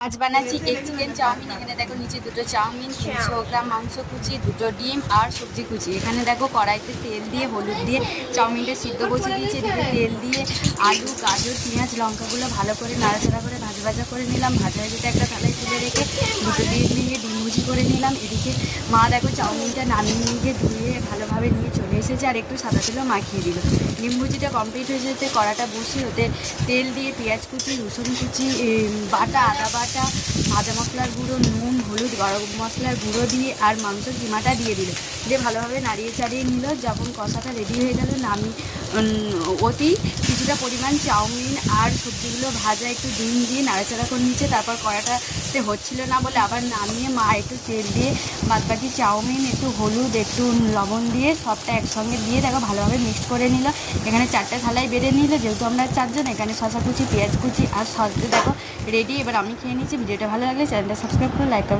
আজ বানাচ্ছি egg chicken chowmein. এখানে দেখো নিচে দুটো চাউমিন, 300 গ্রাম মাংস কুচি, দুটো ডিম আর সবজি কুচি। এখানে দেখো কড়াইতে তেল দিয়ে হলুদ দিয়ে চাউমিনটা সিদ্ধ বসিয়ে দিয়েছি। এদিকে তেল দিয়ে আলু, গাজর, পেঁয়াজ, লঙ্কাগুলো ভালো করে নাড়াচাড়া করে ভাজা ভাজা করে নিলাম। ভাজা ভাজিতে একটা থালায় তুলে রেখে দুটো ডিম দিয়ে ডিম ভুজি করে নিলাম। এদিকে মা দেখো চাউমিনটা নামিয়ে নিয়ে ধুয়ে ভালোভাবে নিয়ে চলে এসেছে আর একটু সাদা তেলও মাখিয়ে দিল। ডিম ভুজিটা কমপ্লিট হয়ে যেতে কড়াটা বসিয়ে ওতে তেল দিয়ে পেঁয়াজ কুচি, রসুন কুচি, বাটা, আদা বাটা, ভাজা মশলার গুঁড়ো, নুন, হলুদ, গরম মশলার গুঁড়ো দিয়ে আর মাংস কিমাটা দিয়ে দিল। দিয়ে ভালোভাবে নাড়িয়ে চাড়িয়ে নিল। যখন কষাটা রেডি হয়ে গেল ওতেই কিছুটা পরিমাণ চাউমিন আর সবজিগুলো ভাজা একটু ডিম দিয়ে নাড়াচাড়া করে নিচ্ছে। তারপর কড়াটাতে হচ্ছিল না বলে আবার নামিয়ে মা একটু তেল দিয়ে বাদবাকি চাউমিন, একটু হলুদ, একটু লবণ দিয়ে সবটা একসঙ্গে দিয়ে দেখো ভালোভাবে মিক্সড করে নিল। এখানে 4টে থালায় বেড়ে নিল, যেহেতু আমরা 4 জন। এখানে শসা কুচি, পেঁয়াজ কুচি আর সস দেখো রেডি। এবার আমি খেয়ে নিচ্ছি। ভিডিওটা ভালো লাগলে চ্যানেলটা সাবস্ক্রাইব করে লাইক কমেন্ট